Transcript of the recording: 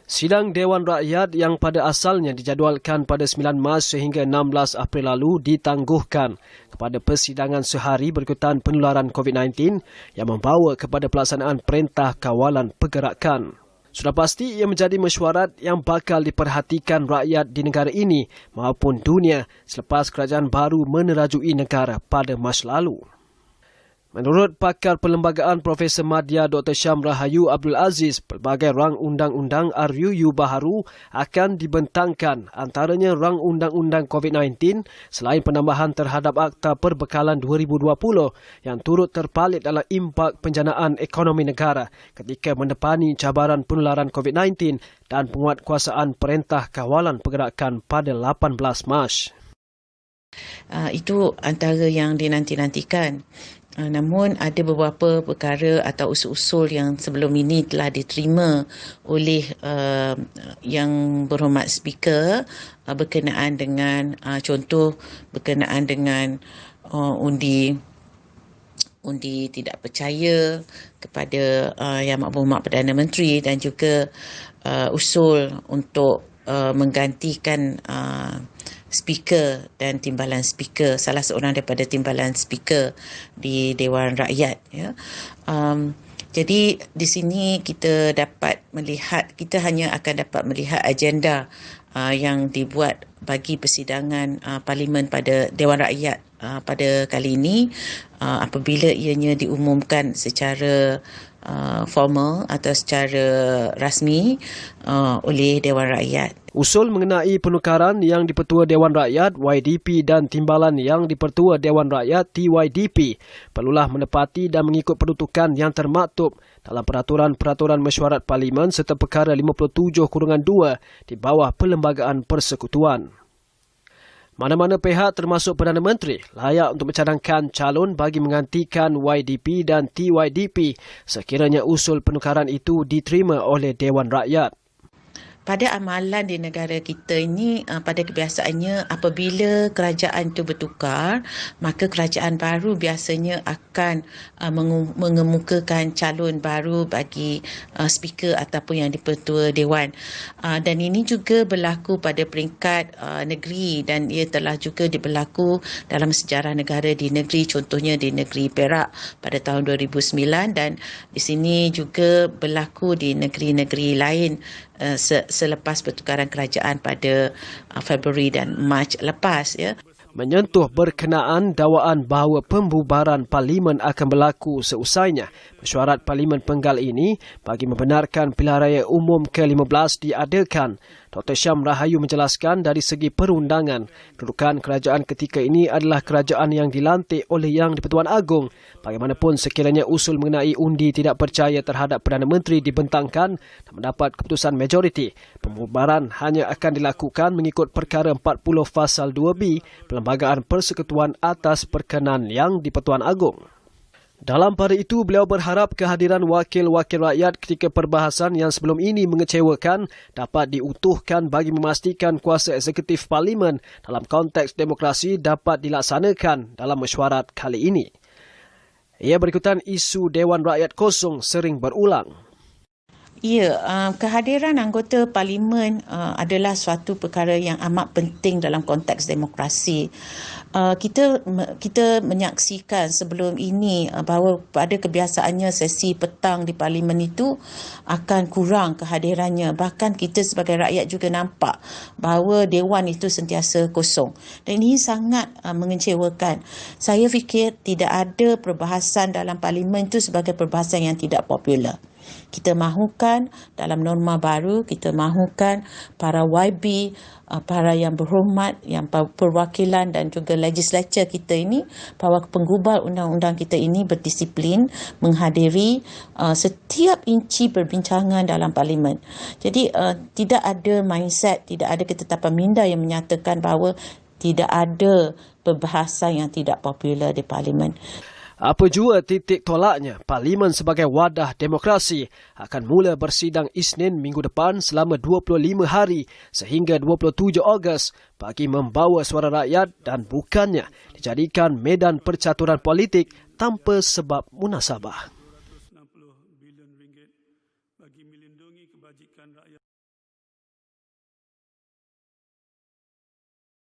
Sidang Dewan Rakyat yang pada asalnya dijadualkan pada 9 Mac sehingga 16 April lalu ditangguhkan kepada persidangan sehari berikutan penularan COVID-19 yang membawa kepada pelaksanaan Perintah Kawalan Pergerakan. Sudah pasti ia menjadi mesyuarat yang bakal diperhatikan rakyat di negara ini maupun dunia selepas kerajaan baru menerajui negara pada Mac lalu. Menurut pakar perlembagaan Profesor Madya Dr. Syam Rahayu Abdul Aziz, pelbagai rang undang-undang RUU baharu akan dibentangkan, antaranya rang undang-undang COVID-19 selain penambahan terhadap Akta Perbekalan 2020 yang turut terpalit dalam impak penjanaan ekonomi negara ketika mendepani cabaran penularan COVID-19 dan penguatkuasaan Perintah Kawalan Pergerakan pada 18 Mac. Itu antara yang dinanti-nantikan. Namun ada beberapa perkara atau usul-usul yang sebelum ini telah diterima oleh Yang Berhormat Speaker berkenaan dengan contoh berkenaan dengan undi tidak percaya kepada Yang Berhormat Perdana Menteri dan juga usul untuk menggantikan speaker dan timbalan speaker, salah seorang daripada timbalan speaker di Dewan Rakyat. Ya. Jadi di sini kita hanya akan dapat melihat agenda yang dibuat bagi persidangan Parlimen pada Dewan Rakyat pada kali ini apabila ianya diumumkan secara formal atau secara rasmi oleh Dewan Rakyat. Usul mengenai penukaran yang di-Pertua Dewan Rakyat YDP dan timbalan yang di-Pertua Dewan Rakyat TYDP perlulah menepati dan mengikut peruntukan yang termaktub dalam peraturan-peraturan mesyuarat Parlimen serta perkara 57/2 di bawah Perlembagaan Persekutuan. Mana-mana pihak termasuk Perdana Menteri layak untuk mencadangkan calon bagi menggantikan YDP dan TYDP sekiranya usul penukaran itu diterima oleh Dewan Rakyat. Pada amalan di negara kita ini, pada kebiasaannya apabila kerajaan itu bertukar, maka kerajaan baru biasanya akan mengemukakan calon baru bagi speaker ataupun yang di-Pertua Dewan. Dan ini juga berlaku pada peringkat negeri dan ia telah juga berlaku dalam sejarah negara di negeri, contohnya di negeri Perak pada tahun 2009 dan di sini juga berlaku di negeri-negeri lain selepas pertukaran kerajaan pada Februari dan Mac lepas. Ya. Menyentuh berkenaan dakwaan bahawa pembubaran Parlimen akan berlaku seusainya. Mesyuarat Parlimen Penggal ini bagi membenarkan pilihan raya umum ke-15 diadakan. Dr. Syam Rahayu menjelaskan dari segi perundangan, kedudukan kerajaan ketika ini adalah kerajaan yang dilantik oleh Yang di-Pertuan Agong. Bagaimanapun sekiranya usul mengenai undi tidak percaya terhadap Perdana Menteri dibentangkan dan mendapat keputusan majoriti, pembubaran hanya akan dilakukan mengikut perkara 40 Fasal 2B Perlembagaan Persekutuan atas perkenan Yang di-Pertuan Agong. Dalam pada itu, beliau berharap kehadiran wakil-wakil rakyat ketika perbahasan yang sebelum ini mengecewakan dapat diutuhkan bagi memastikan kuasa eksekutif Parlimen dalam konteks demokrasi dapat dilaksanakan dalam mesyuarat kali ini. Ia berikutan isu Dewan Rakyat kosong sering berulang. Ya, kehadiran anggota Parlimen adalah suatu perkara yang amat penting dalam konteks demokrasi. Kita menyaksikan sebelum ini bahawa pada kebiasaannya sesi petang di Parlimen itu akan kurang kehadirannya. Bahkan kita sebagai rakyat juga nampak bahawa Dewan itu sentiasa kosong. Dan ini sangat mengecewakan. Saya fikir tidak ada perbahasan dalam Parlimen itu sebagai perbahasan yang tidak popular. Kita mahukan dalam norma baru, kita mahukan para YB, para yang berhormat, yang perwakilan dan juga legislature kita ini, para penggubal undang-undang kita ini berdisiplin menghadiri setiap inci perbincangan dalam Parlimen. Jadi tidak ada mindset, tidak ada ketetapan minda yang menyatakan bahawa tidak ada perbahasan yang tidak popular di Parlimen. Apa jua titik tolaknya, Parlimen sebagai wadah demokrasi akan mula bersidang Isnin minggu depan selama 25 hari sehingga 27 Ogos bagi membawa suara rakyat dan bukannya dijadikan medan percaturan politik tanpa sebab munasabah.